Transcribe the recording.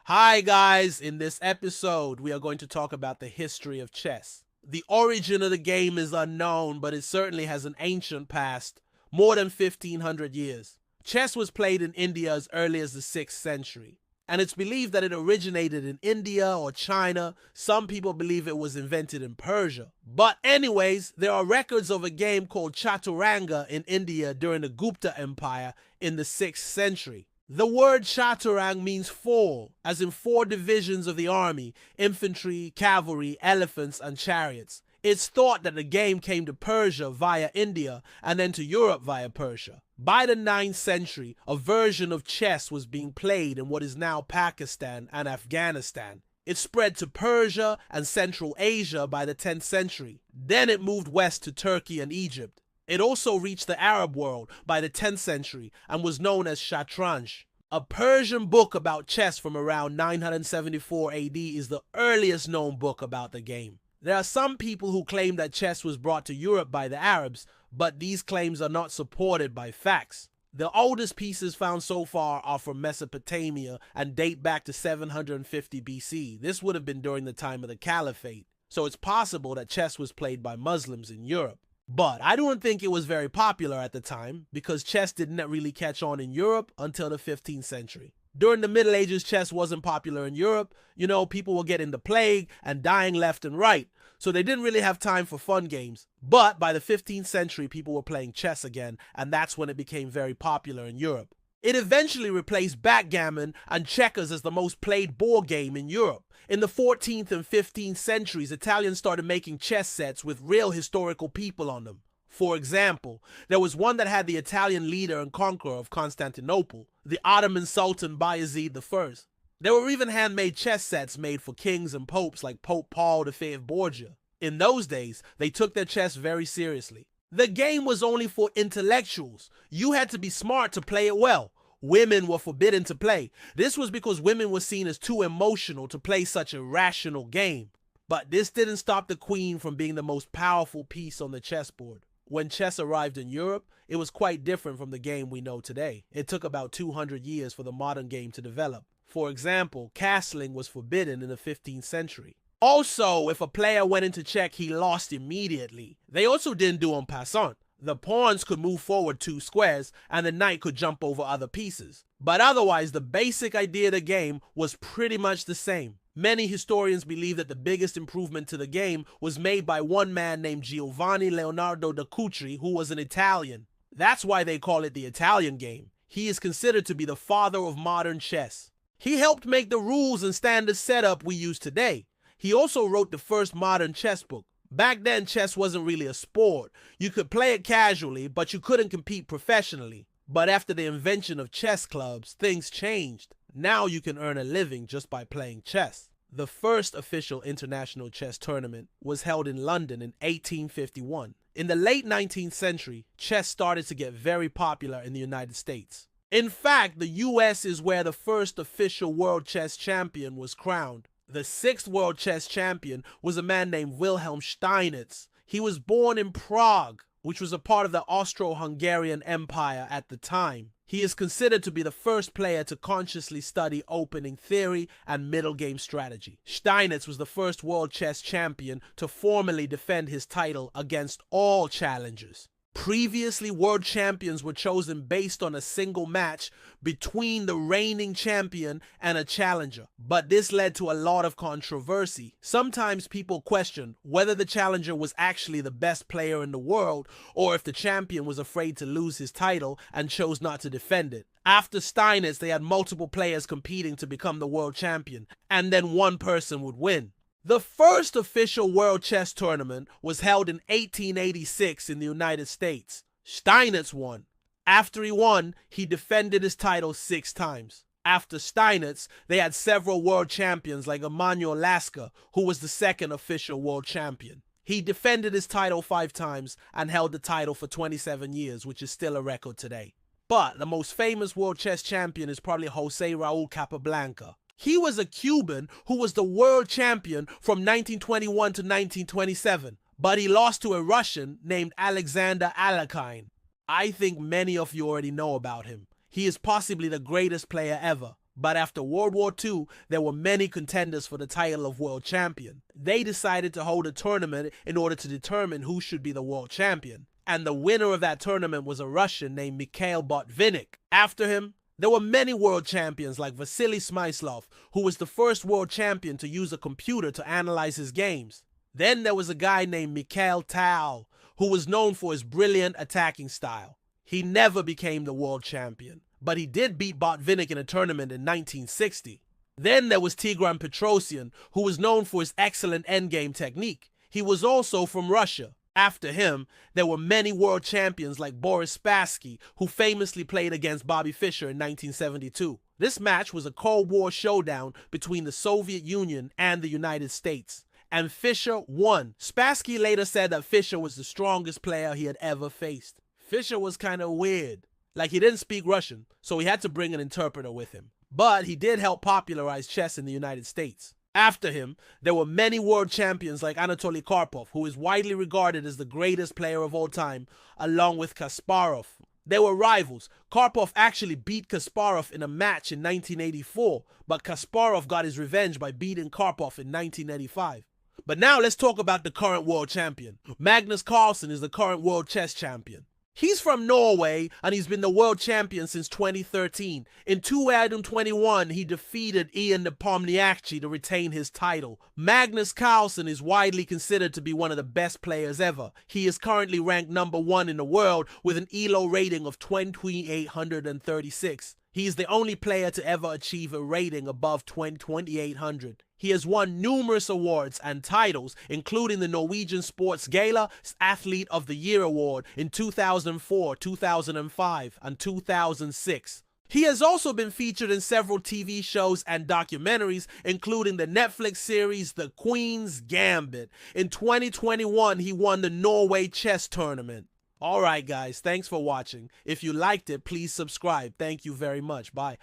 Hi guys, in this episode we are going to talk about the history of chess. The origin of the game is unknown, but it certainly has an ancient past, more than 1500 years. Chess was played in India as early as the 6th century, and it's believed that it originated in India or China. Some people believe it was invented in Persia. But anyways, there are records of a game called Chaturanga in India during the Gupta Empire in the 6th century. The word chaturang means four, as in four divisions of the army: infantry, cavalry, elephants, and chariots. It's thought that the game came to Persia via India and then to Europe via Persia. By the 9th century, a version of chess was being played in what is now Pakistan and Afghanistan. It spread to Persia and Central Asia by the 10th century. Then it moved west to Turkey and Egypt. It also reached the Arab world by the 10th century and was known as Shatranj. A Persian book about chess from around 974 AD is the earliest known book about the game. There are some people who claim that chess was brought to Europe by the Arabs, but these claims are not supported by facts. The oldest pieces found so far are from Mesopotamia and date back to 750 BC. This would have been during the time of the Caliphate, so it's possible that chess was played by Muslims in Europe. But I don't think it was very popular at the time because chess didn't really catch on in Europe until the 15th century. During the Middle Ages, chess wasn't popular in Europe. People were getting the plague and dying left and right, so they didn't really have time for fun games. But by the 15th century, people were playing chess again, and that's when it became very popular in Europe. It eventually replaced backgammon and checkers as the most played board game in Europe. In the 14th and 15th centuries, Italians started making chess sets with real historical people on them. For example, there was one that had the Italian leader and conqueror of Constantinople, the Ottoman Sultan Bayezid I. There were even handmade chess sets made for kings and popes like Pope Paul V Borgia. In those days, they took their chess very seriously. The game was only for intellectuals. You had to be smart to play it well. Women were forbidden to play. This was because women were seen as too emotional to play such a rational game. But this didn't stop the queen from being the most powerful piece on the chessboard. When chess arrived in Europe, it was quite different from the game we know today. It took about 200 years for the modern game to develop. For example, castling was forbidden in the 15th century. Also, if a player went into check, he lost immediately. They also didn't do en passant. The pawns could move forward 2 squares, and the knight could jump over other pieces. But otherwise, the basic idea of the game was pretty much the same. Many historians believe that the biggest improvement to the game was made by one man named Giovanni Leonardo da Cutri, who was an Italian. That's why they call it the Italian game. He is considered to be the father of modern chess. He helped make the rules and standard setup we use today. He also wrote the first modern chess book. Back then, chess wasn't really a sport. You could play it casually, but you couldn't compete professionally. But after the invention of chess clubs, things changed. Now you can earn a living just by playing chess. The first official international chess tournament was held in London in 1851. In the late 19th century, chess started to get very popular in the United States. In fact, the US is where the first official world chess champion was crowned. The 6th world chess champion was a man named Wilhelm Steinitz. He was born in Prague, which was a part of the Austro-Hungarian Empire at the time. He is considered to be the first player to consciously study opening theory and middle game strategy. Steinitz was the first world chess champion to formally defend his title against all challengers. Previously, world champions were chosen based on a single match between the reigning champion and a challenger, but this led to a lot of controversy. Sometimes people questioned whether the challenger was actually the best player in the world or if the champion was afraid to lose his title and chose not to defend it. After Steinitz, they had multiple players competing to become the world champion, and then one person would win. The first official world chess tournament was held in 1886 in the United States. Steinitz won. After he won, he defended his title 6 times. After Steinitz, they had several world champions like Emanuel Lasker, who was the second official world champion. He defended his title 5 times and held the title for 27 years, which is still a record today. But the most famous world chess champion is probably Jose Raul Capablanca. He was a Cuban who was the world champion from 1921 to 1927, but he lost to a Russian named Alexander Alekhine. I think many of you already know about him. He is possibly the greatest player ever. But after World War II, there were many contenders for the title of world champion. They decided to hold a tournament in order to determine who should be the world champion. And the winner of that tournament was a Russian named Mikhail Botvinnik. After him, there were many world champions like Vasily Smyslov, who was the first world champion to use a computer to analyze his games. Then there was a guy named Mikhail Tal, who was known for his brilliant attacking style. He never became the world champion, but he did beat Botvinnik in a tournament in 1960. Then there was Tigran Petrosyan, who was known for his excellent endgame technique. He was also from Russia. After him, there were many world champions like Boris Spassky, who famously played against Bobby Fischer in 1972. This match was a Cold War showdown between the Soviet Union and the United States, and Fischer won. Spassky later said that Fischer was the strongest player he had ever faced. Fischer was kind of weird. Like, he didn't speak Russian, so he had to bring an interpreter with him. But he did help popularize chess in the United States. After him, there were many world champions like Anatoly Karpov, who is widely regarded as the greatest player of all time, along with Kasparov. They were rivals. Karpov actually beat Kasparov in a match in 1984, but Kasparov got his revenge by beating Karpov in 1985. But now let's talk about the current world champion. Magnus Carlsen is the current world chess champion. He's from Norway, and he's been the world champion since 2013. In 2021, he defeated Ian Nepomniachtchi to retain his title. Magnus Carlsen is widely considered to be one of the best players ever. He is currently ranked number 1 in the world with an ELO rating of 2836. He is the only player to ever achieve a rating above 2800. He has won numerous awards and titles, including the Norwegian Sports Gala Athlete of the Year Award in 2004, 2005, and 2006. He has also been featured in several TV shows and documentaries, including the Netflix series The Queen's Gambit. In 2021, he won the Norway Chess Tournament. Alright guys, thanks for watching. If you liked it, please subscribe. Thank you very much. Bye.